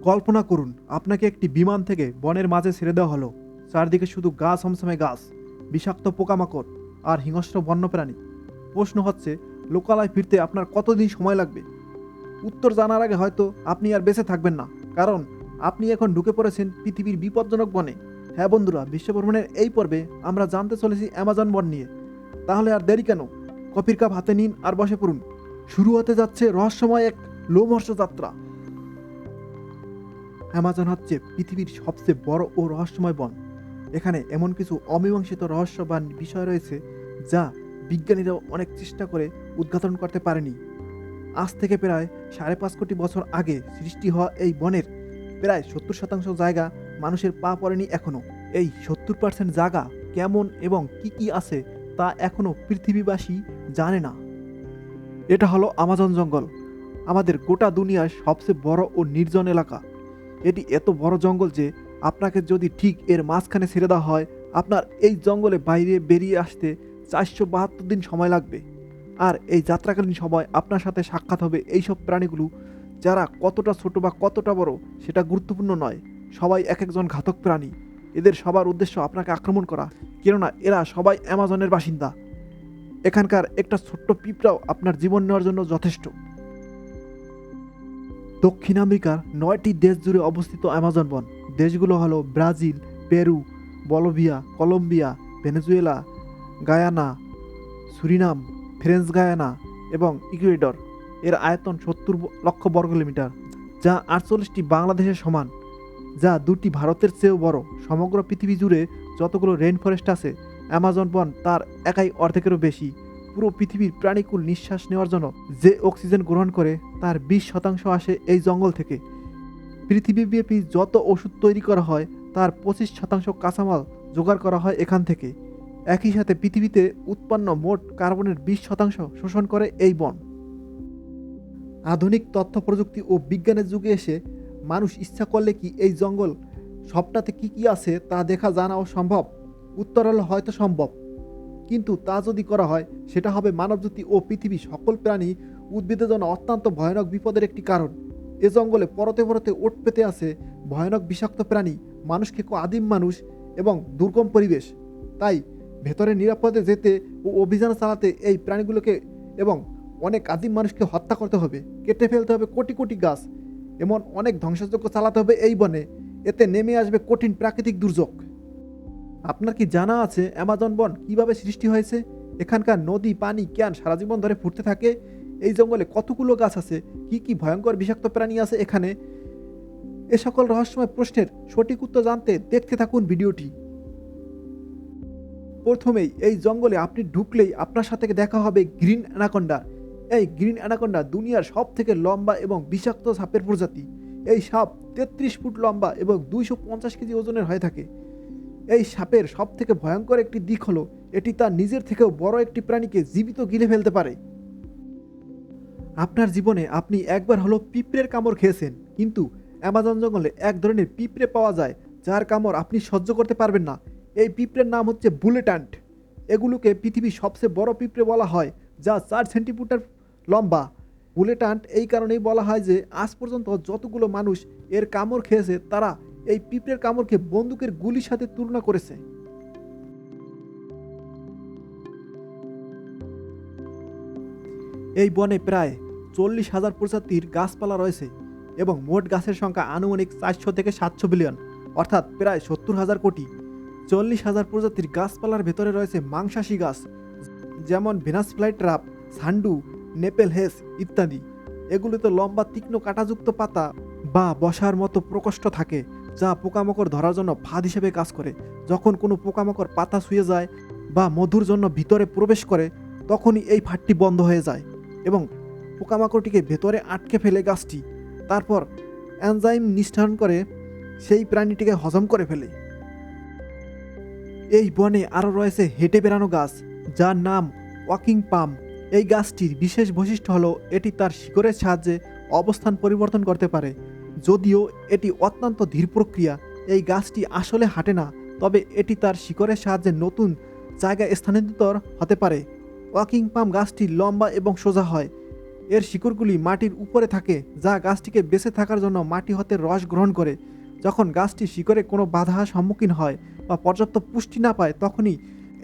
কল্পনা করুন, আপনাকে একটি বিমান থেকে বনের মাঝে ছেড়ে দেওয়া হলো। চারদিকে শুধু গাছ, সমসমে গাছ, বিষাক্ত পোকামাকড় আর হিংস্র বন্যপ্রাণী। প্রশ্ন হচ্ছে, লোকালয়ে ফিরতে আপনার কতদিন সময় লাগবে? উত্তর জানার আগে হয়তো আপনি আর বেঁচে থাকবেন না, কারণ আপনি এখন ঢুকে পড়েছেন পৃথিবীর বিপজ্জনক বনে। হ্যাঁ বন্ধুরা, বিশ্বভ্রমণের এই পর্বে আমরা জানতে চলেছি অ্যামাজন বন নিয়ে। তাহলে আর দেরি কেন? কফির কাপ হাতে নিন আর বসে পড়ুন। শুরু হতে যাচ্ছে রহস্যময় এক লোমহর্ষক যাত্রা। অ্যামাজন হচ্ছে পৃথিবীর সবচেয়ে বড় ও রহস্যময় বন। এখানে এমন কিছু অমীমাংসিত রহস্য বা বিষয় রয়েছে যা বিজ্ঞানীরাও অনেক চেষ্টা করে উদ্ঘাটন করতে পারেনি। আজ থেকে প্রায় 5.5 কোটি বছর আগে সৃষ্টি হওয়া এই বনের প্রায় 70% জায়গা মানুষের পা পড়েনি এখনো। এই 70% জায়গা কেমন এবং কি কি আছে তা এখনো পৃথিবীবাসী জানে না। এটা হলো আমাজন জঙ্গল, আমাদের গোটা দুনিয়ার সবচেয়ে বড় ও নির্জন এলাকা। এটি এত বড় জঙ্গল যে আপনাকে যদি ঠিক এর মাঝখানে ছেড়ে দেওয়া হয়, আপনার এই জঙ্গলে বাইরে বেরিয়ে আসতে 472 দিন সময় লাগবে। আর এই যাত্রাকালীন সময় আপনার সাথে সাক্ষাৎ হবে এইসব প্রাণীগুলো, যারা কতটা ছোট বা কতটা বড় সেটা গুরুত্বপূর্ণ নয়। সবাই এক একজন ঘাতক প্রাণী। এদের সবার উদ্দেশ্য আপনাকে আক্রমণ করা, কেননা এরা সবাই অ্যামাজনের বাসিন্দা। এখানকার একটা ছোট্ট পিঁপড়াও আপনার জীবন নেওয়ার জন্য যথেষ্ট। দক্ষিণ আমেরিকার 9টি দেশ জুড়ে অবস্থিত অ্যামাজন বন। দেশগুলো হলো Brazil, Peru, Bolivia, Colombia, Venezuela, Guyana, Suriname, French Guiana এবং ইকুয়েডর। এর আয়তন 70 লক্ষ বর্গ কিলোমিটার, যা 48টি বাংলাদেশের সমান, যা 2টি ভারতের চেয়েও বড়। সমগ্র পৃথিবী জুড়ে যতগুলো রেইন ফরেস্ট আছে, অ্যামাজন বন তার একাই অর্ধেকেরও বেশি। পুরো পৃথিবীর প্রাণীকুল নিঃশ্বাস নেওয়ার জন্য যে অক্সিজেন গ্রহণ করে তার 20% আসে এই জঙ্গল থেকে। পৃথিবীব্যাপী যত ওষুধ তৈরি করা হয় তার 25% কাঁচামাল জোগাড় করা হয় এখান থেকে। একই সাথে পৃথিবীতে উৎপন্ন মোট কার্বনের 20% শোষণ করে এই বন। আধুনিক তথ্য প্রযুক্তি ও বিজ্ঞানের যুগে এসে মানুষ ইচ্ছা করলে কি এই জঙ্গল সবটাতে কি কি আছে তা দেখা জানাও সম্ভব? উত্তর হলো হয়তো সম্ভব, কিন্তু তা যদি করা হয় সেটা হবে মানবজাতি ও পৃথিবীর সকল প্রাণী উদ্ভিদের জন্য অত্যন্ত ভয়ানক বিপদের একটি কারণ। এ জঙ্গলে পরতে পরতে ওট পেতে আছে ভয়ানক বিষাক্ত প্রাণী, মানুষ খেকো আদিম মানুষ এবং দুর্গম পরিবেশ। তাই ভেতরে নিরাপদে যেতে ও অভিযান চালাতে এই প্রাণীগুলোকে এবং অনেক আদিম মানুষকে হত্যা করতে হবে, কেটে ফেলতে হবে কোটি কোটি গাছ, এমন অনেক ধ্বংসযজ্ঞ চালাতে হবে এই বনে। এতে নেমে আসবে কঠিন প্রাকৃতিক দুর্যোগ। আপনার কি জানা আছে অ্যামাজন বন কিভাবে সৃষ্টি হয়েছে? এখানকার নদী, পানি, ক্যান সারা জীবন ধরে ফুটতে থাকে। এই জঙ্গলে কতগুলো গাছ আছে, কি কি ভয়ঙ্কর বিষাক্ত প্রাণী আছে এখানে, এ সকল রহস্যময় প্রশ্নের সঠিক উত্তর জানতে দেখতে থাকুন ভিডিওটি। প্রথমেই এই জঙ্গলে আপনি ঢুকলেই আপনার সাথে দেখা হবে গ্রিন অ্যানাকোন্ডা। এই গ্রিন অ্যানাকোন্ডা দুনিয়ার সব থেকে লম্বা এবং বিষাক্ত সাপের প্রজাতি। এই সাপ 33 ফুট লম্বা এবং 250 কেজি ওজনের হয়ে থাকে। এই সাপের সব থেকে ভয়ঙ্কর একটি দিক হলো এটি তার নিজের থেকেও বড় একটি প্রাণীকে জীবিত গিলে ফেলতে পারে। আপনার জীবনে আপনি একবার হলো পিঁপড়ের কামড় খেয়েছেন, কিন্তু অ্যামাজন জঙ্গলে এক ধরনের পিঁপড়ে পাওয়া যায় যার কামড় আপনি সহ্য করতে পারবেন না। এই পিঁপড়ের নাম হচ্ছে বুলেট অ্যান্ট। এগুলোকে পৃথিবীর সবচেয়ে বড় পিঁপড়ে বলা হয়, যা 4 সেন্টিমিটার লম্বা। বুলেট অ্যান্ট এই কারণেই বলা হয় যে আজ পর্যন্ত যতগুলো মানুষ এর কামড় খেয়েছে তারা এই পিঁপড়ের কামড়কে বন্দুকের গুলির সাথে তুলনা করেছে। এই বনে প্রায় 40,000 প্রজাতির গাছপালা রয়েছে এবং মোট গাছের সংখ্যা আনুমানিক 400 থেকে 700 বিলিয়ন, অর্থাৎ প্রায় 70,000 কোটি। 40,000 প্রজাতির গাছপালার ভেতরে রয়েছে মাংসাশী গাছ, যেমন ভেনাস ফ্লাইট্রাপ, সান্ডু, নেপেল হেস ইত্যাদি। এগুলোতে লম্বা তীক্ষ্ণ কাঁটাযুক্ত পাতা বা বসার মতো প্রকোষ্ঠ থাকে, যা পোকামাকড় ধরার জন্য ফাঁদ হিসেবে কাজ করে। যখন কোনো পোকামাকড় পাতা ছুঁয়ে যায় বা মধুর জন্য ভিতরে প্রবেশ করে, তখনই এই ফাঁদটি বন্ধ হয়ে যায় এবং পোকামাকড়টিকে ভেতরে আটকে ফেলে গাছটি। তারপর এনজাইম নিঃসরণ করে সেই প্রাণীটিকে হজম করে ফেলে। এই বনে আরও রয়েছে হেঁটে বেড়ানো গাছ, যার নাম ওয়াকিং পাম। এই গাছটির বিশেষ বৈশিষ্ট্য হলো এটি তার শিকড়ের সাহায্যে অবস্থান পরিবর্তন করতে পারে। যদিও এটি অত্যন্ত ধীর প্রক্রিয়া, এই গাছটি আসলে হাঁটে না, তবে এটি তার শিকড়ের সাহায্যে নতুন জায়গায় স্থানান্তরিত হতে পারে। ওয়াকিং পাম গাছটি লম্বা এবং সোজা হয়। এর শিকড়গুলি মাটির উপরে থাকে, যা গাছটিকে বেঁচে থাকার জন্য মাটি হতে রস গ্রহণ করে। যখন গাছটি শিকড়ে কোনো বাধার সম্মুখীন হয় বা পর্যাপ্ত পুষ্টি না পায়, তখনই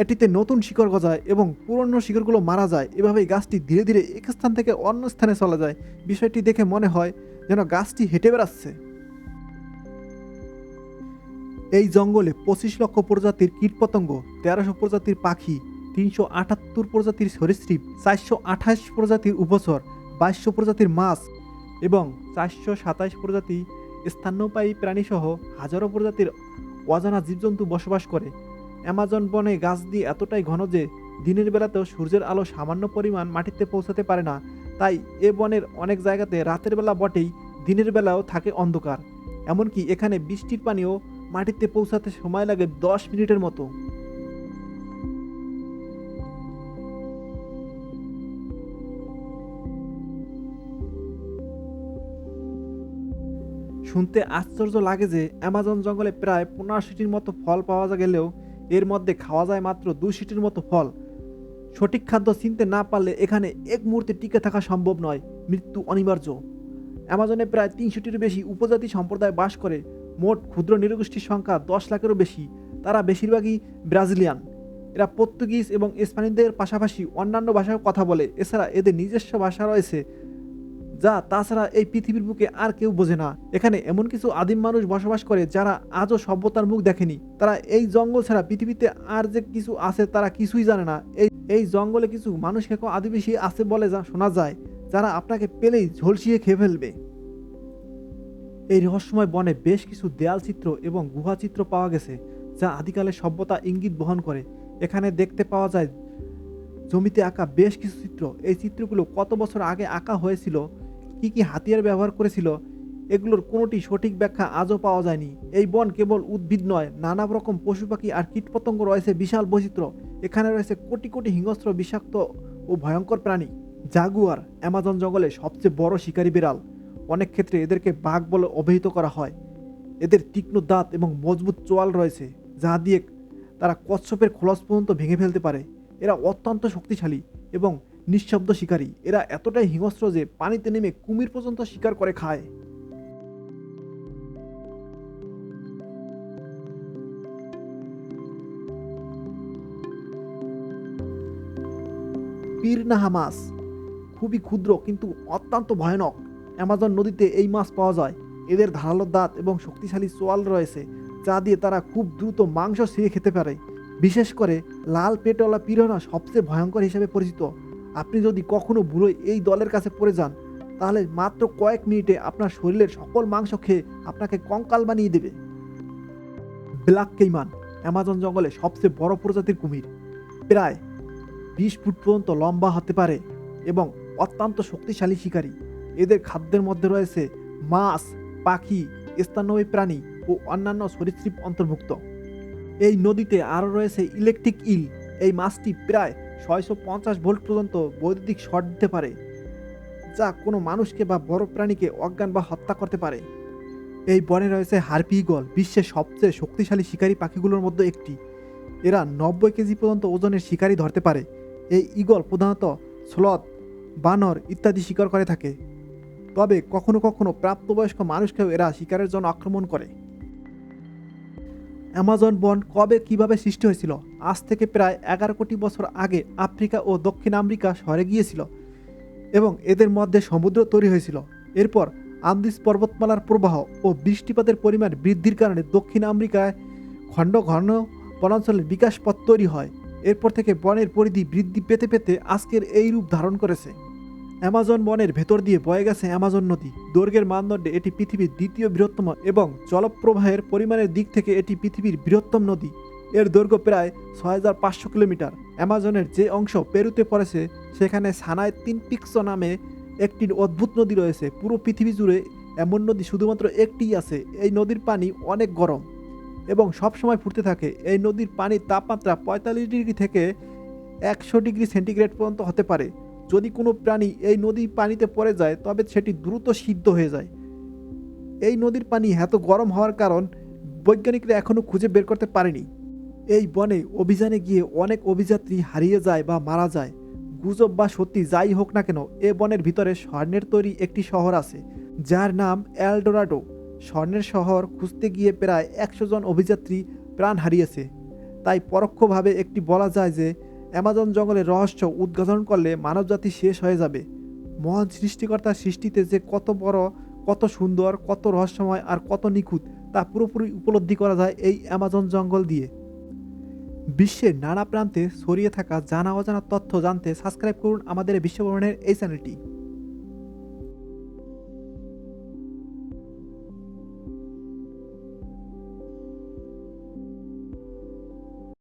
এটিতে নতুন শিকড় গজায় এবং পুরনো শিকড়গুলো মারা যায়। এভাবেই গাছটি ধীরে ধীরে এক স্থান থেকে অন্য স্থানে চলে যায়। বিষয়টি দেখে মনে হয় যেন গাছটি হেঁটে বেড়াচ্ছে। এই জঙ্গলে 25 লক্ষ প্রজাতির কীটপতঙ্গ, 1300 প্রজাতির পাখি, 378 প্রজাতির সরীসৃপ, 428 প্রজাতির উভচর, 2200 প্রজাতির মাছ এবং 427 প্রজাতি স্তন্যপায়ী প্রাণীসহ হাজারো প্রজাতির অজানা জীবজন্তু বসবাস করে। অ্যামাজন বনে গাছ দিয়ে এতটাই ঘন যে দিনের বেলাতেও সূর্যের আলো সামান্য পরিমাণ মাটিতে পৌঁছাতে পারে না। তাই এ বনের অনেক জায়গাতে রাতের বেলা বটেই, দিনের বেলাও থাকে অন্ধকার। এমনকি এখানে বৃষ্টির পানিও মাটিতে পৌঁছাতে সময় লাগে 10 মিনিটের মতো। শুনতে আশ্চর্য লাগে যে অ্যামাজন জঙ্গলে প্রায় 15টির মতো ফল পাওয়া গেলেও এর মধ্যে খাওয়া যায় মাত্র 2টির মতো ফল। সঠিক খাদ্য চিনতে না পারলে এখানে এক মুহূর্তে টিকে থাকা সম্ভব নয়, মৃত্যু অনিবার্য। অ্যামাজনে প্রায় 300টির বেশি উপজাতি সম্প্রদায় বাস করে। মোট ক্ষুদ্র নৃগোষ্ঠীর সংখ্যা 10 লাখেরও বেশি। তারা বেশিরভাগই ব্রাজিলিয়ান। এরা পর্তুগিজ এবং স্প্যানিশদের পাশাপাশি অন্যান্য ভাষায় কথা বলে। এছাড়া এদের নিজস্ব ভাষা রয়েছে, যা তাছাড়া এই পৃথিবীর বুকে আর কেউ বোঝে না। এখানে এমন কিছু আদিম মানুষ বসবাস করে যারা আজও সভ্যতার মুখ দেখেনি। তারা এই জঙ্গল ছাড়া পৃথিবীতে আর যে কিছু আছে তারা কিছুই জানে না। এই জঙ্গলে কিছু মানুষ খেকো আদিবাসী আছে বলে যা শোনা যায়, যারা আপনাকে পেলেই ঝলসিয়ে খেয়ে ফেলবে। এই রহস্যময় বনে বেশ কিছু দেয়াল চিত্র এবং গুহা চিত্র পাওয়া গেছে, যা আদিকালের সভ্যতা ইঙ্গিত বহন করে। এখানে দেখতে পাওয়া যায় জমিতে আঁকা বেশ কিছু চিত্র। এই চিত্রগুলো কত বছর আগে আঁকা হয়েছিল, কি কি হাতিয়ার ব্যবহার করেছিল, এগুলোর কোনোটি সঠিক ব্যাখ্যা আজও পাওয়া যায়নি। এই বন কেবল উদ্ভিদ নয়, নানা রকম পশু পাখি আর কীটপতঙ্গ রয়েছে বিশাল বৈচিত্র্য। এখানে রয়েছে কোটি কোটি হিংস্র, বিষাক্ত ও ভয়ঙ্কর প্রাণী। জাগুয়ার অ্যামাজন জঙ্গলে সবচেয়ে বড় শিকারী বিড়াল। অনেক ক্ষেত্রে এদেরকে বাঘ বলে অভিহিত করা হয়। এদের তীক্ষ্ণ দাঁত এবং মজবুত চোয়াল রয়েছে, যা দিয়ে তারা কচ্ছপের খোলস পর্যন্ত ভেঙে ফেলতে পারে। এরা অত্যন্ত শক্তিশালী এবং নিঃশব্দ শিকারী। এরা এতটাই হিংস্র যে পানিতে নেমে কুমির পর্যন্ত শিকার করে খায়। পিরনাহা মাছ খুবই ক্ষুদ্র কিন্তু অত্যন্ত ভয়ানক। অ্যামাজন নদীতে এই মাছ পাওয়া যায়। এদের ধারালো দাঁত এবং শক্তিশালী চোয়াল রয়েছে, যা দিয়ে তারা খুব দ্রুত মাংস ছিঁড়ে খেতে পারে। বিশেষ করে লাল পেটওয়ালা পিরানহা সবচেয়ে ভয়ঙ্কর হিসেবে পরিচিত। আপনি যদি কখনো ভুলোয় এই দলের কাছে পড়ে যান, তাহলে মাত্র কয়েক মিনিটে আপনার শরীরের সকল মাংস খেয়ে আপনাকে কঙ্কাল বানিয়ে দেবে। ব্ল্যাক কেইমান অ্যামাজন জঙ্গলে সবচেয়ে বড় প্রজাতির কুমির। প্রায় 20 ফুট পর্যন্ত লম্বা হতে পারে এবং অত্যন্ত শক্তিশালী শিকারী। এদের খাদ্যের মধ্যে রয়েছে মাছ, পাখি, স্তন্যপায়ী প্রাণী ও অন্যান্য সরীসৃপ অন্তর্ভুক্ত। এই নদীতে আরও রয়েছে ইলেকট্রিক ইল। এই মাছটি প্রায় 650 ভোল্ট পর্যন্ত বৈদ্যুতিক শর্ট দিতে পারে, যা কোনো মানুষকে বা বড় প্রাণীকে অজ্ঞান বা হত্যা করতে পারে। এই বনে রয়েছে হারপি ঈগল, বিশ্বের সবচেয়ে শক্তিশালী শিকারী পাখিগুলোর মধ্যে একটি। এরা 90 কেজি পর্যন্ত ওজনের শিকারী ধরতে পারে। এই ঈগল প্রধানত স্লথ, বানর ইত্যাদি শিকার করে থাকে, তবে কখনো কখনো প্রাপ্তবয়স্ক মানুষকেও এরা শিকারের জন্য আক্রমণ করে। অ্যামাজন বন কবে কিভাবে সৃষ্টি হয়েছিল? আজ থেকে প্রায় 11 কোটি বছর আগে আফ্রিকা ও দক্ষিণ আমেরিকা সরে গিয়েছিল এবং এদের মধ্যে সমুদ্র তৈরি হয়েছিল। এরপর আন্দিজ পর্বতমালার প্রবাহ ও বৃষ্টিপাতের পরিমাণ বৃদ্ধির কারণে দক্ষিণ আমেরিকায় খণ্ড ঘন বনাঞ্চলের বিকাশ পথ তৈরি হয়। এরপর থেকে বনের পরিধি বৃদ্ধি পেতে পেতে আজকের এই রূপ ধারণ করেছে। অ্যামাজন বনের ভেতর দিয়ে বয়ে গেছে অ্যামাজন নদী। দৈর্ঘ্যের মানদণ্ডে এটি পৃথিবীর দ্বিতীয় বৃহত্তম এবং জলপ্রবাহের পরিমাণের দিক থেকে এটি পৃথিবীর বৃহত্তম নদী। এর দৈর্ঘ্য প্রায় 6500 কিলোমিটার। অ্যামাজনের যে অংশ পেরুতে পড়েছে সেখানে সানাই তিন পিক্সো নামে একটি অদ্ভুত নদী রয়েছে। পুরো পৃথিবী জুড়ে এমন নদী শুধুমাত্র একটিই আছে। এই নদীর পানি অনেক গরম এবং সবসময় ফুটতে থাকে। এই নদীর পানির তাপমাত্রা 45 ডিগ্রি থেকে 100 ডিগ্রি সেন্টিগ্রেড পর্যন্ত হতে পারে। যদি কোনো প্রাণী এই নদীর পানিতে পড়ে যায় তবে সেটি দ্রুত সিদ্ধ হয়ে যায়। এই নদীর পানি এত গরম হওয়ার কারণ বৈজ্ঞানিকরা এখনও খুঁজে বের করতে পারেনি। এই বনে অভিযানে গিয়ে অনেক অভিযাত্রী হারিয়ে যায় বা মারা যায়। গুজব বা সত্যি যাই হোক না কেন, এ বনের ভিতরে স্বর্ণের তৈরি একটি শহর আছে, যার নাম এলডোরাডো। স্বর্ণের শহর খুঁজতে গিয়ে প্রায় 100 জন অভিযাত্রী প্রাণ হারিয়েছে। তাই পরোক্ষভাবে একটি বলা যায় যে অ্যামাজন জঙ্গলের রহস্য উদ্ঘাটন করলে মানবজাতি শেষ হয়ে যাবে। মহান সৃষ্টিকর্তার সৃষ্টিতে যে কত বড়, কত সুন্দর, কত রহস্যময় আর কত নিখুঁত, তা পুরোপুরি উপলব্ধি করা যায় এই অ্যামাজন জঙ্গল দিয়ে। বিশ্বের নানা প্রান্তে ছড়িয়ে থাকা জানা অজানা তথ্য জানতে সাবস্ক্রাইব করুন আমাদের বিশ্বভ্রমণের এই চ্যানেলটি।